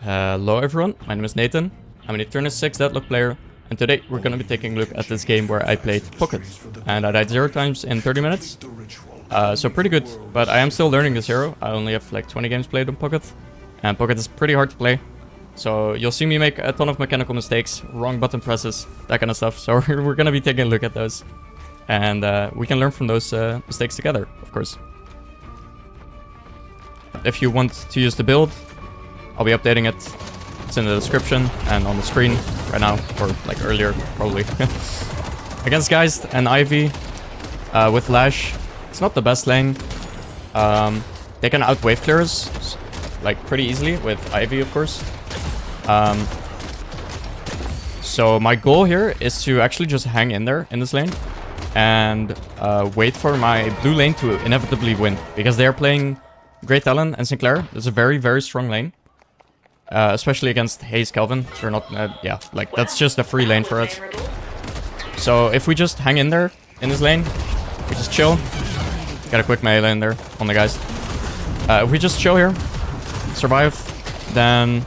Hello everyone, my name is Natan. I'm an Eternus 6 Deadlock player, and today we're gonna be taking a look at this game where I played Pocket. And I died 0 times in 30 minutes. So pretty good, but I am still learning this hero. I only have like 20 games played on Pocket, and Pocket is pretty hard to play. So you'll see me make a ton of mechanical mistakes, wrong button presses, that kind of stuff. So we're gonna be taking a look at those. And we can learn from those mistakes together, of course. If you want to use the build, I'll be updating it. It's in the description and on the screen right now, or like earlier, probably. Against Geist and Ivy with Lash, it's not the best lane. They can out wave clears like pretty easily with Ivy, of course. So my goal here is to actually just hang in there in this lane and wait for my blue lane to inevitably win, because they are playing Great Talon and Sinclair. It's a very, very strong lane. Especially against Haze Kelvin. They're not, yeah, like that's just a free lane for us. So if we just hang in there in this lane, we just chill. Got a quick melee in there on the guys. If we just chill here, survive, then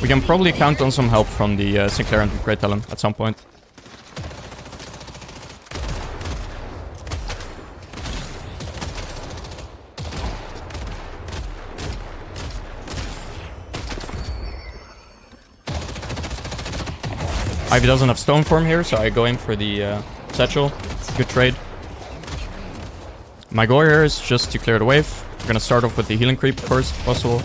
we can probably count on some help from the Sinclair and Great Talon at some point. Ivy doesn't have stone form here, so I go in for the satchel. Good trade. My goal here is just to clear the wave. We're gonna start off with the healing creep, of course, if possible.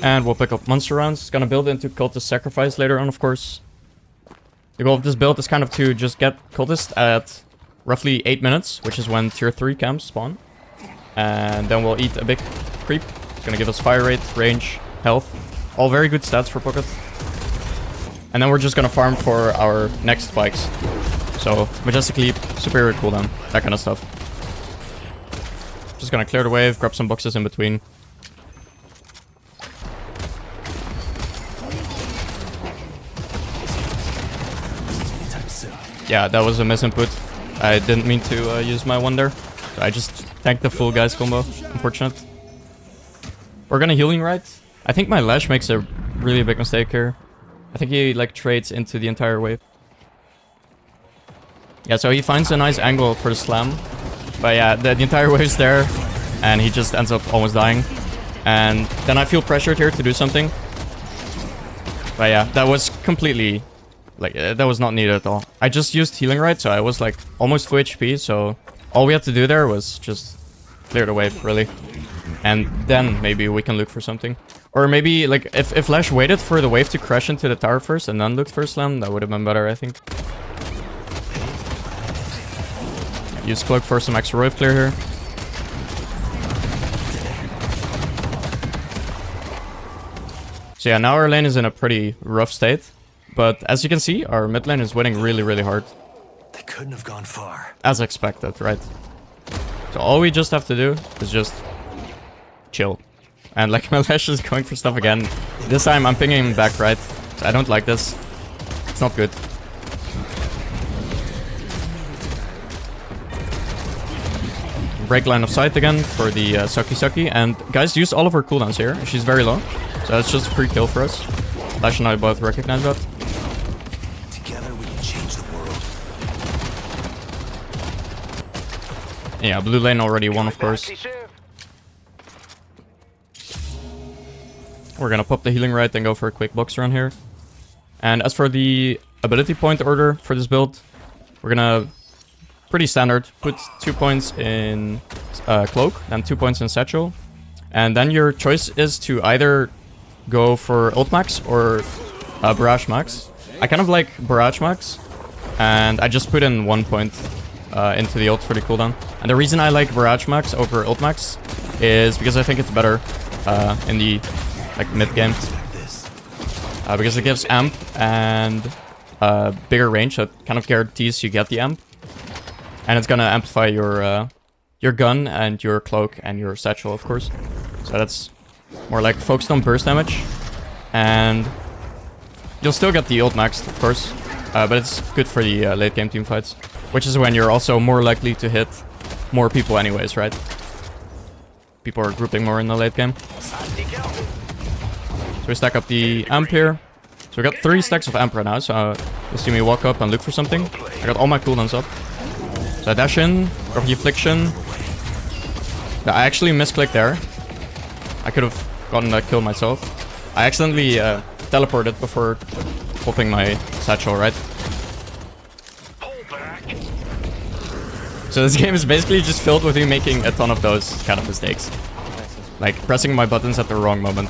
And we'll pick up monster rounds. It's gonna build into Cultist Sacrifice later on, of course. The goal of this build is kind of to just get Cultist at roughly 8 minutes, which is when tier 3 camps spawn. And then we'll eat a big creep. It's gonna give us fire rate, range, health. All very good stats for Pocket. And then we're just gonna farm for our next spikes. So, Majestic Leap, superior cooldown, that kind of stuff. Just gonna clear the wave, grab some boxes in between. Yeah, that was a misinput. I didn't mean to use my wonder. So I just tanked the full guys combo, unfortunate. We're gonna healing right. I think my Lash makes a really big mistake here. I think he like trades into the entire wave. Yeah, so he finds a nice angle for the slam. But yeah, the entire wave's there. And he just ends up almost dying. And then I feel pressured here to do something. But yeah, that was completely... like, that was not needed at all. I just used healing right, so I was like almost full HP. So all we had to do there was just clear the wave, really. And then maybe we can look for something. Or maybe, like, if Lash waited for the wave to crash into the tower first and then looked for a slam, that would have been better, I think. Use Cloak for some extra wave clear here. So yeah, now our lane is in a pretty rough state. But as you can see, our mid lane is winning really, really hard. They couldn't have gone far. As expected, right? So all we just have to do is just chill. And like, my Lash is going for stuff again. This time I'm pinging him back, right? So I don't like this. It's not good. Break line of sight again for the Sucky. And guys, use all of her cooldowns here. She's very low. So that's just a free kill for us. Lash and I both recognize that. Together we can change the world. Yeah, blue lane already won, of course. We're gonna pop the healing right and go for a quick box run here. And as for the ability point order for this build, we're gonna, pretty standard, put 2 points in Cloak, then 2 points in Satchel. And then your choice is to either go for Ult Max or Barrage Max. I kind of like Barrage Max, and I just put in 1 point into the ult for the cooldown. And the reason I like Barrage Max over Ult Max is because I think it's better in the like mid-game. Because it gives amp and bigger range, so it kind of guarantees you get the amp. And it's gonna amplify your gun and your cloak and your satchel, of course. So that's more like focused on burst damage. And you'll still get the ult maxed, of course. But it's good for the late game team fights. Which is when you're also more likely to hit more people anyways, right? people are grouping more in the late game. So we stack up the amp here. So we got 3 stacks of amp right now, so you'll see me walk up and look for something. I got all my cooldowns up. So I dash in, go for the affliction. Yeah, I actually misclicked there. I could have gotten that kill myself. I accidentally teleported before popping my satchel, right? So this game is basically just filled with me making a ton of those kind of mistakes. Like pressing my buttons at the wrong moment.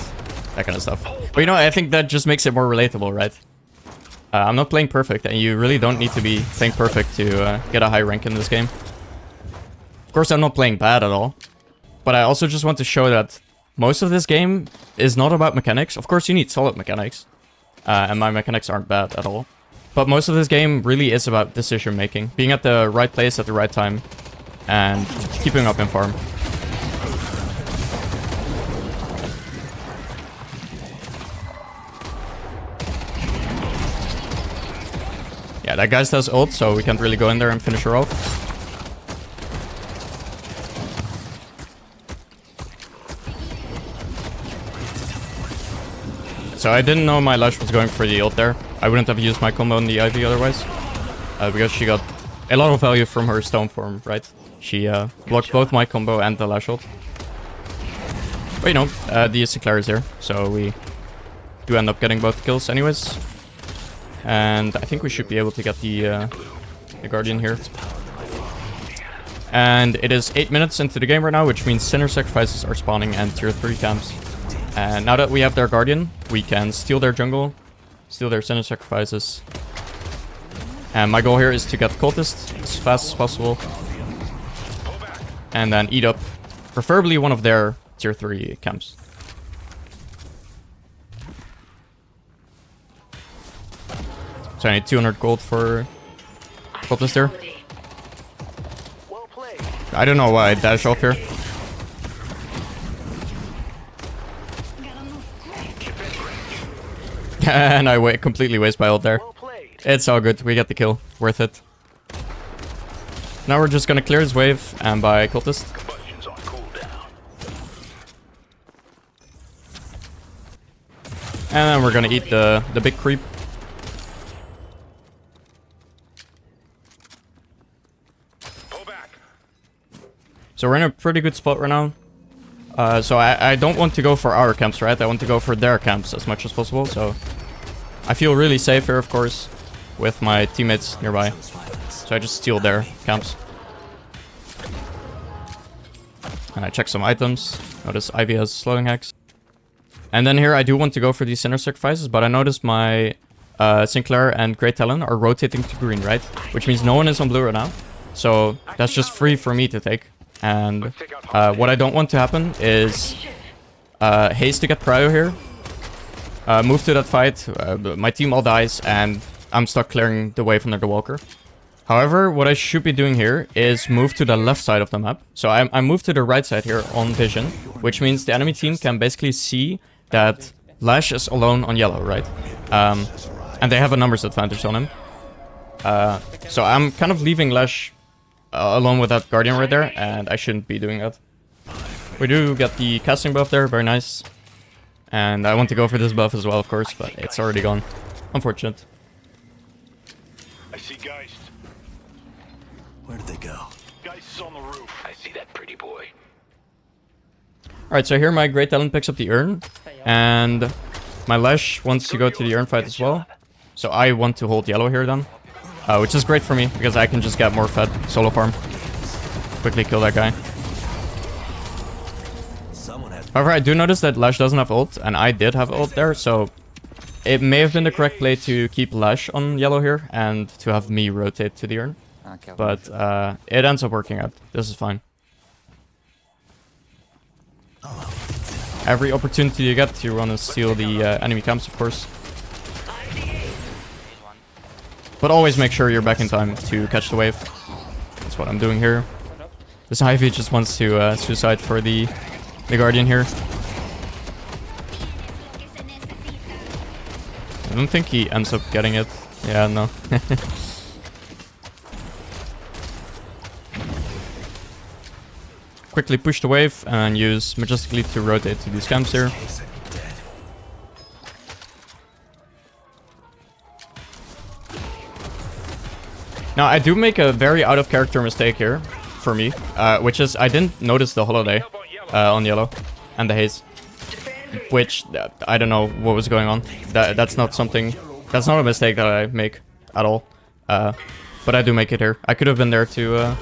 That kind of stuff. But you know, I think that just makes it more relatable, right? I'm not playing perfect, and you really don't need to be playing perfect to get a high rank in this game. Of course, I'm not playing bad at all. But I also just want to show that most of this game is not about mechanics. Of course, you need solid mechanics. And my mechanics aren't bad at all. But most of this game really is about decision making. Being at the right place at the right time. And keeping up in farm. Yeah, that guy does ult, so we can't really go in there and finish her off. So I didn't know my Lush was going for the ult there. I wouldn't have used my combo on the Ivy otherwise. Because she got a lot of value from her stone form, right? She blocked both my combo and the Lush ult. But you know, the Sinclair is here, so we do end up getting both kills anyways. And I think we should be able to get the Guardian here. And it is 8 minutes into the game right now, which means Sinner Sacrifices are spawning and tier 3 camps. And now that we have their Guardian, we can steal their jungle, steal their Sinner Sacrifices. And my goal here is to get Cultist as fast as possible. And then eat up, preferably one of their tier 3 camps. So I need 200 gold for Cultist here. I don't know why I dash off here. And I completely waste my ult there. It's all good, we get the kill. Worth it. Now we're just gonna clear this wave and buy Cultist. And then we're gonna eat the big creep. So we're in a pretty good spot right now. So I don't want to go for our camps, right? I want to go for their camps as much as possible. So I feel really safe here, of course, with my teammates nearby. So I just steal their camps. And I check some items. Notice Ivy has slowing hacks. And then here I do want to go for these Sinner Sacrifices, but I noticed my Sinclair and Great Talon are rotating to green, right? Which means no one is on blue right now. So that's just free for me to take. And what I don't want to happen is haste to get prio here. Move to that fight, my team all dies, and I'm stuck clearing the way from the walker. However, what I should be doing here is move to the left side of the map. So I moved to the right side here on vision, which means the enemy team can basically see that Lash is alone on yellow, right? And they have a numbers advantage on him. So I'm kind of leaving Lash alone with that Guardian right there, and I shouldn't be doing that. We do get the casting buff there, very nice. And I want to go for this buff as well, of course, but it's already gone. Unfortunate. I see Geist. Where did they go? Geist is on the roof. I see that pretty boy. Alright, so here my Great Talent picks up the urn, and my Lash wants to go to the urn fight as well. So I want to hold yellow here then. Which is great for me, because I can just get more fed solo farm. Quickly kill that guy. However, I do notice that Lash doesn't have ult, and I did have ult there, so it may have been the correct play to keep Lash on yellow here, and to have me rotate to the urn. But it ends up working out. This is fine. Every opportunity you get, you want to steal the enemy camps, of course. But always make sure you're back in time to catch the wave. That's what I'm doing here. This Ivy just wants to suicide for the Guardian here. I don't think he ends up getting it. Yeah, no. quickly push the wave and use Majestically to rotate to these camps here. Now, I do make a very out-of-character mistake here, for me, which is I didn't notice the holiday on yellow and the haze, which I don't know what was going on. That's not a mistake that I make at all, but I do make it here. I could have been there to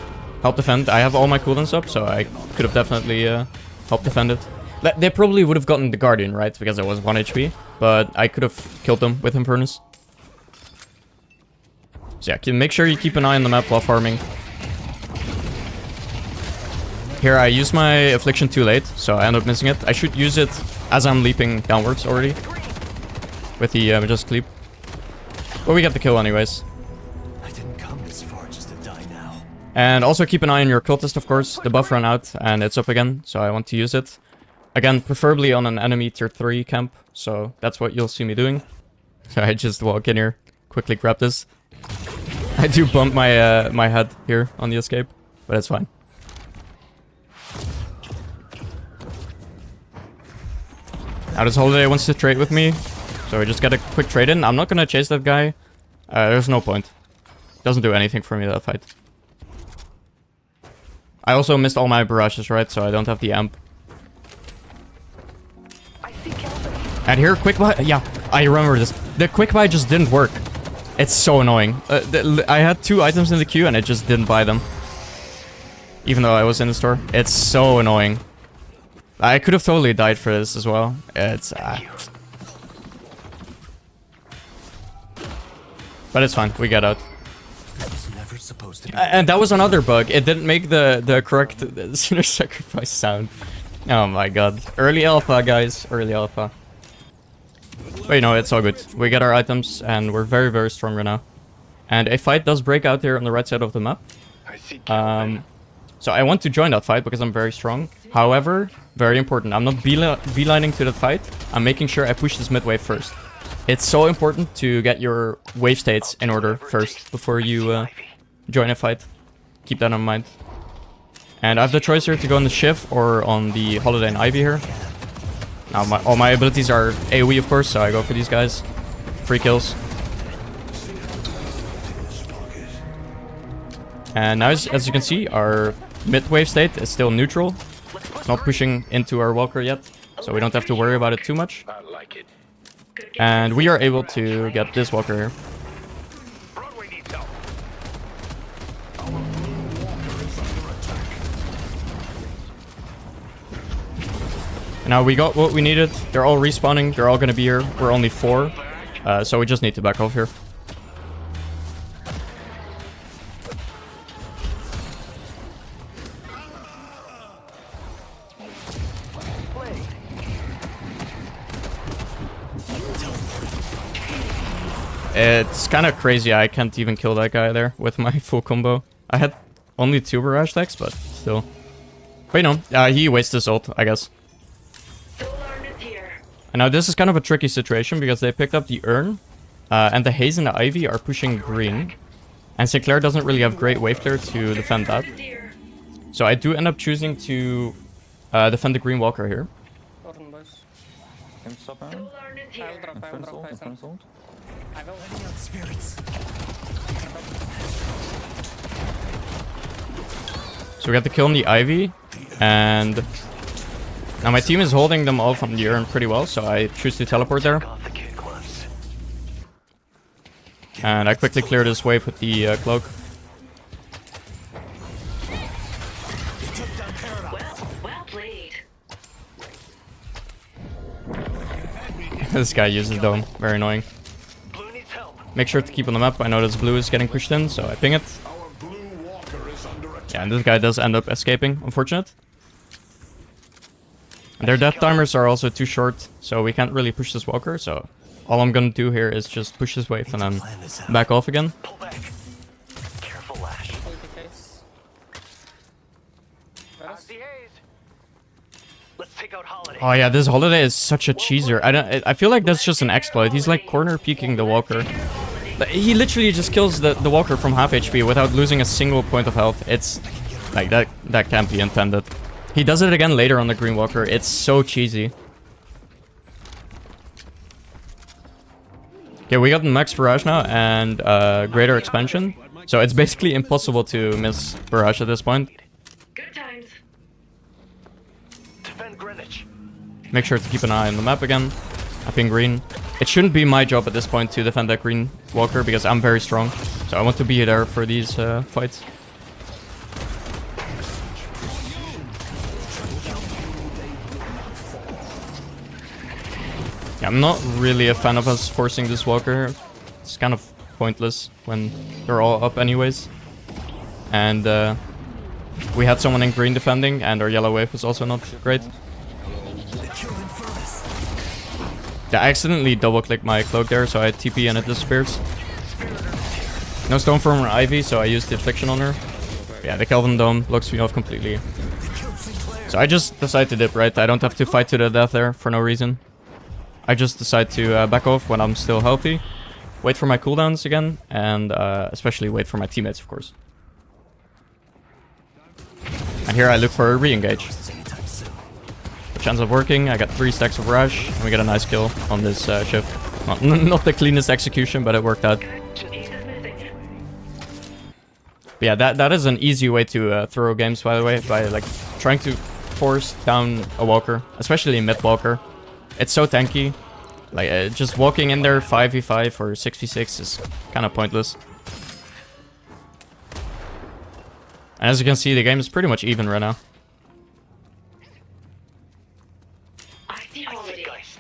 help defend. I have all my cooldowns up, so I could have definitely helped defend it. They probably would have gotten the Guardian, right, because it was 1 HP, but I could have killed them with Eternus. So yeah, make sure you keep an eye on the map while farming. Here, I use my Affliction too late, so I end up missing it. I should use it as I'm leaping downwards already. With the Majestic Leap. But we get the kill anyways. I didn't come this far just to die now. And also keep an eye on your cultist, of course. The buff ran out and it's up again, so I want to use it. Again, preferably on an enemy tier 3 camp, so that's what you'll see me doing. So I just walk in here, quickly grab this. I do bump my my head here on the escape, but it's fine. Now this holiday wants to trade with me, so we just get a quick trade in. I'm not gonna chase that guy. There's no point. Doesn't do anything for me, that fight. I also missed all my barrages, right? So I don't have the amp. And here, quick buy. Yeah, I remember this. The quick buy just didn't work. It's so annoying. I had 2 items in the queue and it just didn't buy them. Even though I was in the store. It's so annoying. I could have totally died for this as well. It's... But it's fine. We get out. Never supposed to be. And that was another bug. It didn't make the correct Sinner Sacrifice sound. Oh my god. Early alpha, guys. Early alpha. But you know, it's all good. We get our items, and we're very, very strong right now. And a fight does break out here on the right side of the map. So I want to join that fight because I'm very strong. However, very important, I'm not beelining to the fight. I'm making sure I push this mid wave first. It's so important to get your wave states in order first before you join a fight. Keep that in mind. And I have the choice here to go on the Shiv or on the Holiday and Ivy here. Now, all my abilities are AoE, of course, so I go for these guys. 3 kills. And now, as you can see, our mid-wave state is still neutral. It's not pushing into our Walker yet, so we don't have to worry about it too much. And we are able to get this Walker here. Now we got what we needed. They're all respawning. They're all gonna be here. We're only 4. So we just need to back off here. It's kind of crazy. I can't even kill that guy there with my full combo. I had only 2 barrage attacks, but still. But you know, he wasted his ult, I guess. And now this is kind of a tricky situation because they picked up the Urn, and the Haze and the Ivy are pushing green. And Sinclair doesn't really have great wave clear to defend that. So I do end up choosing to defend the Green Walker here. So we got the kill on the Ivy, and now my team is holding them all from the Urn pretty well, so I choose to teleport there. And I quickly clear this wave with the cloak. This guy uses Dome, very annoying. Make sure to keep on the map. I notice blue is getting pushed in, so I ping it. Yeah, and this guy does end up escaping, unfortunate. And their death timers are also too short, so we can't really push this Walker, so all I'm gonna do here is just push this wave and then back off again. Oh yeah, this Holiday is such a cheeser. I feel like that's just an exploit. He's like corner peeking the Walker. He literally just kills the Walker from half HP without losing a single point of health. It's like that can't be intended. He does it again later on the Green Walker. It's so cheesy. Okay, we got Max Barrage now and Greater Expansion. So it's basically impossible to miss Barrage at this point. Good times. Defend Greenwich. Make sure to keep an eye on the map again. I ping green. It shouldn't be my job at this point to defend that Green Walker because I'm very strong. So I want to be there for these fights. Yeah, I'm not really a fan of us forcing this Walker. It's kind of pointless when they're all up anyways. And we had someone in green defending and our yellow wave was also not great. Yeah, I accidentally double-clicked my cloak there, so I TP and it disappears. No Stoneform or Ivy, so I used the Affliction on her. Yeah, the Kelvin Dome blocks me off completely. So I just decide to dip, right? I don't have to fight to the death there for no reason. I just decide to back off when I'm still healthy. Wait for my cooldowns again, and especially wait for my teammates, of course. And here I look for a re-engage. Which ends up working. I got 3 stacks of Rush, and we get a nice kill on this ship. Well, not the cleanest execution, but it worked out. But yeah, that is an easy way to throw games, by the way, by like trying to force down a Walker, especially a mid Walker. It's so tanky. Like just walking in there 5v5 or 6v6 is kind of pointless. And as you can see, the game is pretty much even right now. I see quality. Geist.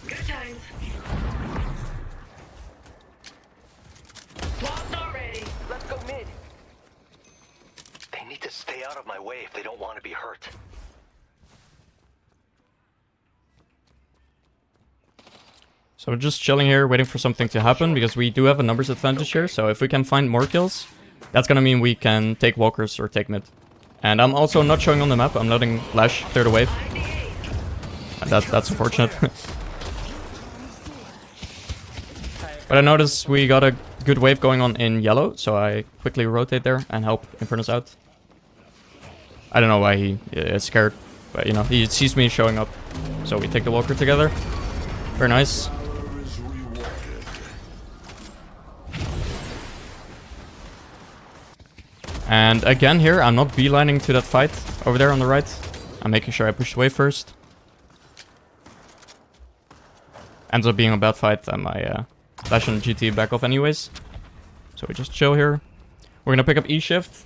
Good times. Swapped already. Let's go mid. They need to stay out of my way if they don't want to be hurt. So we're just chilling here, waiting for something to happen, because we do have a numbers advantage here. So if we can find more kills, that's gonna mean we can take walkers or take mid. And I'm also not showing on the map. I'm letting Lash clear the wave. And that's unfortunate. But I noticed we got a good wave going on in yellow, so I quickly rotate there and help Eternus out. I don't know why he is scared, but you know, he sees me showing up. So we take the walker together. Very nice. And again here, I'm not beelining to that fight over there on the right. I'm making sure I push the wave first. Ends up being a bad fight, and my Flash and GT back off anyways. So we just chill here. We're gonna pick up E shift.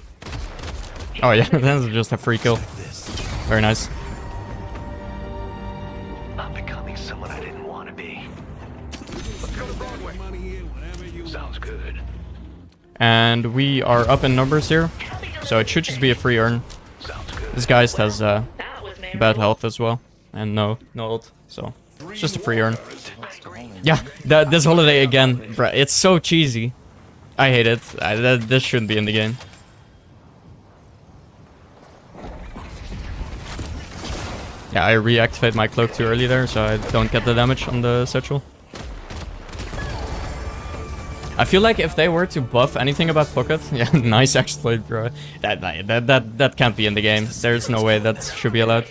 Oh yeah, that's just a free kill. Very nice. I'm becoming someone I didn't want to be. Let's go to Broadway. Sounds good. And we are up in numbers here, so it should just be a free earn. Sounds good. This Geist has That was memorable. bad health as well, and no ult, so it's just a free earn. Yeah, this holiday again, bruh, it's so cheesy. I hate it. This shouldn't be in the game. Yeah, I reactivate my cloak too early there, so I don't get the damage on the satchel. I feel like if they were to buff anything about Pocket, yeah, nice exploit, bro. That can't be in the game. There's no way that should be allowed.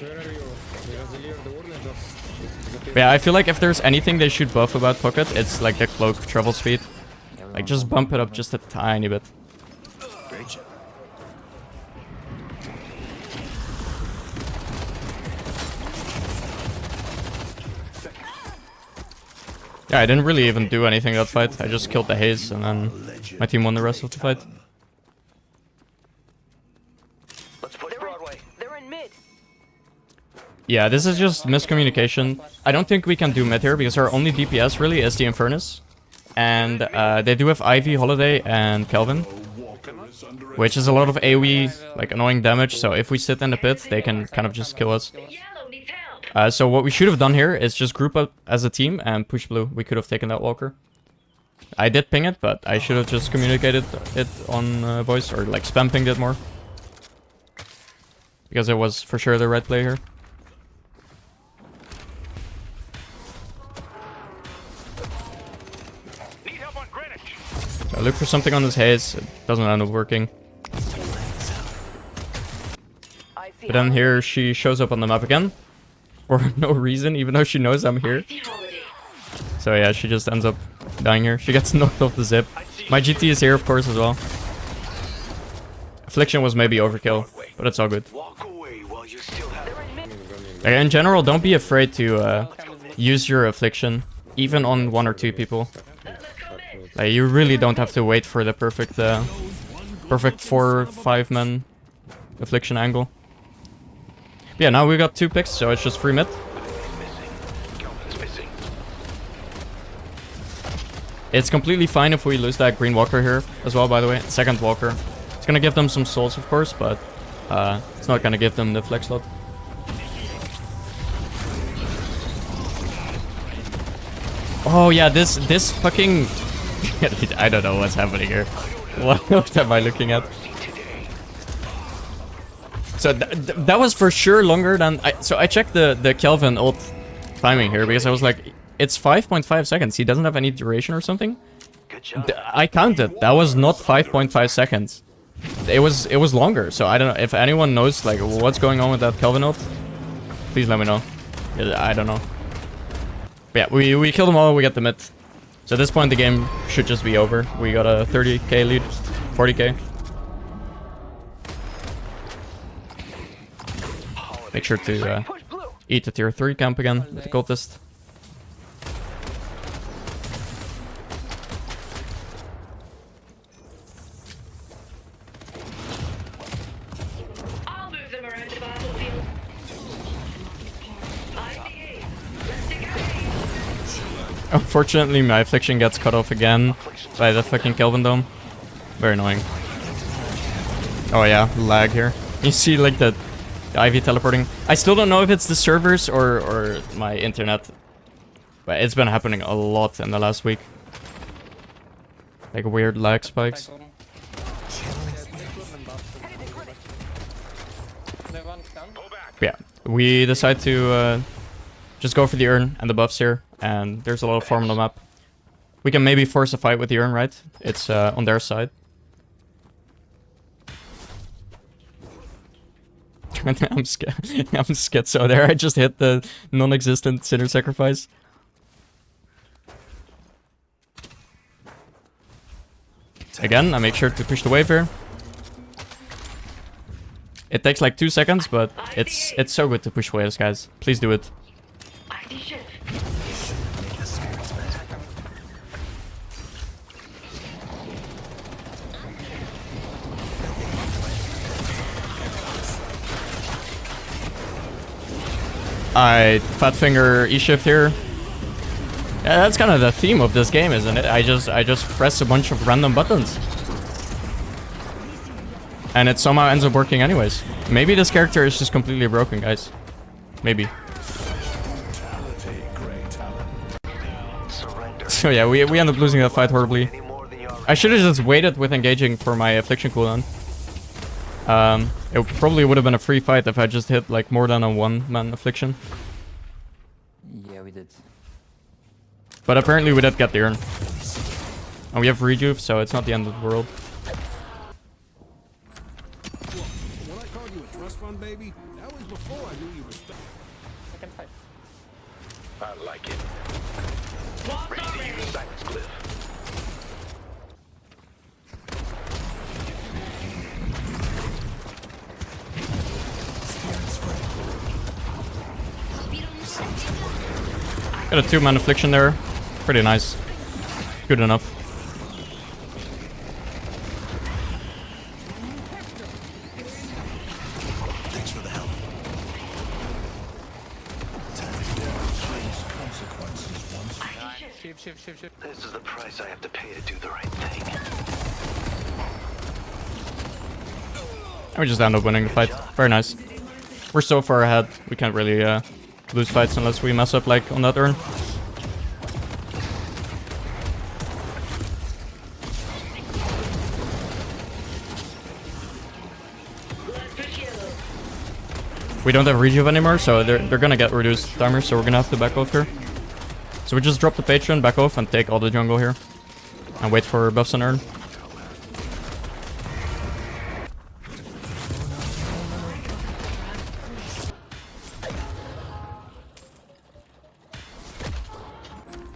But yeah, I feel like if there's anything they should buff about Pocket, it's like the cloak travel speed. Like just bump it up just a tiny bit. Great job. Yeah, I didn't really even do anything that fight. I just killed the haze and then my team won the rest of the fight. Let's push Broadway. They're in mid. Yeah, this is just miscommunication. I don't think we can do mid here because our only DPS really is the Eternus. And they do have Ivy, Holiday, and Kelvin. Which is a lot of AoE, like annoying damage. So if we sit in the pit, they can kind of just kill us. Yellow needs help. So what we should have done here is just group up as a team and push blue. We could have taken that walker. I did ping it, but I should have just communicated it on voice or like spam pinged it more. Because it was for sure the right play here. help on Greenwich. So I look for something on this haze. It doesn't end up working. But then here she shows up on the map again. For no reason, even though she knows I'm here. So yeah, she just ends up dying here. She gets knocked off the zip. My GT is here, of course, as well. Affliction was maybe overkill, but it's all good. Walk away while you still have. Like, in general, don't be afraid to use your affliction, even on 1 or 2 people. Like, you really don't have to wait for the perfect 4 or 5 man affliction angle. But yeah, now we got 2 picks, so it's just free mid. It's completely fine if we lose that green walker here as well, by the way. Second walker. It's gonna give them some souls, of course, but it's not gonna give them the flex slot. Oh yeah, this fucking... I don't know what's happening here. What am I looking at? So that was for sure longer than... So I checked the Kelvin ult timing here because I was like, it's 5.5 seconds. He doesn't have any duration or something. Good job. I counted. That was not 5.5 seconds. It was longer. So I don't know if anyone knows like what's going on with that Kelvin ult. Please let me know. I don't know. But yeah, we killed them all. We got the mid. So at this point the game should just be over. We got a 30k lead, 40k. Make sure to eat the tier 3 camp again with the cultist. I'll move them around the battlefield. ICA. Let's take a Unfortunately, my affliction gets cut off again by the fucking Kelvin dome. Very annoying. Oh yeah, lag here. You see like the Ivy teleporting. I still don't know if it's the servers or my internet. But it's been happening a lot in the last week. Like weird lag spikes. Yeah, we decide to just go for the urn and the buffs here. And there's a lot of farm on the map. We can maybe force a fight with the urn, right? It's on their side. I'm scared. I'm schizo there. I just hit the non-existent sinner sacrifice. Again, I make sure to push the wave here. It takes like 2 seconds, but it's so good to push waves, guys. Please do it. ID shift. Fat finger E shift here. Yeah, that's kind of the theme of this game, isn't it? I just press a bunch of random buttons. And it somehow ends up working anyways. Maybe this character is just completely broken, guys. Maybe. So yeah, we end up losing that fight horribly. I should have just waited with engaging for my affliction cooldown. It probably would have been a free fight if I just hit like more than a 1-man affliction. Yeah, we did. But apparently we did get the urn. And we have rejuve, so it's not the end of the world. When I called you a trust fund baby, that was before I knew you were stuck. Second fight. I like it. Walk Ready to already. use Silence Cliff. Got a 2-man affliction there. Pretty nice. Good enough. Thanks for the help. Shift. This is the price I have to pay to do the right thing. And we just end up winning the fight. Very nice. We're so far ahead. We can't really lose fights unless we mess up like on that urn. We don't have rejuve anymore, so they're gonna get reduced timer, so we're gonna have to back off here. So we just drop the patron, back off, and take all the jungle here. And wait for buffs on Urn.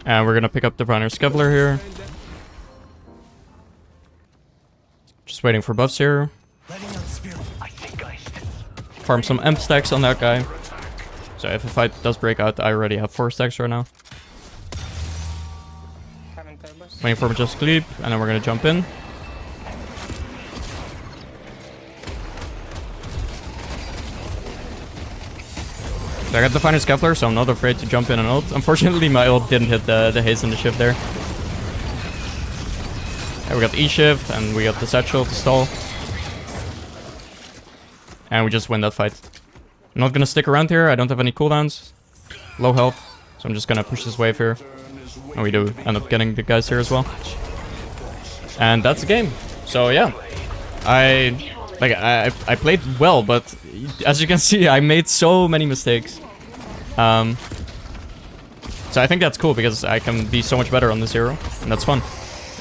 And we're gonna pick up Diviner Scaveler here. Just waiting for buffs here. Farm some Emp stacks on that guy. So if a fight does break out, I already have 4 stacks right now. Having turbos. Waiting for just sleep, and then we're gonna jump in. So I got the Diviner Scaveler, so I'm not afraid to jump in and ult. Unfortunately, my ult didn't hit the haste and the shift there. And we got the E-shift, and we got the satchel to stall. And we just win that fight. I'm not gonna stick around here, I don't have any cooldowns. Low health, so I'm just gonna push this wave here. And we do end up getting the guys here as well. And that's the game. So yeah. I played well, but as you can see, I made so many mistakes. So I think that's cool because I can be so much better on this hero, and that's fun.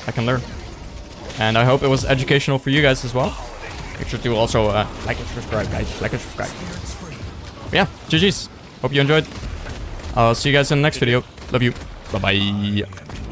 I can learn. And I hope it was educational for you guys as well. Make sure to also like and subscribe, guys. Like and subscribe. But yeah, GG's. Hope you enjoyed. I'll see you guys in the next video. Love you. Bye-bye.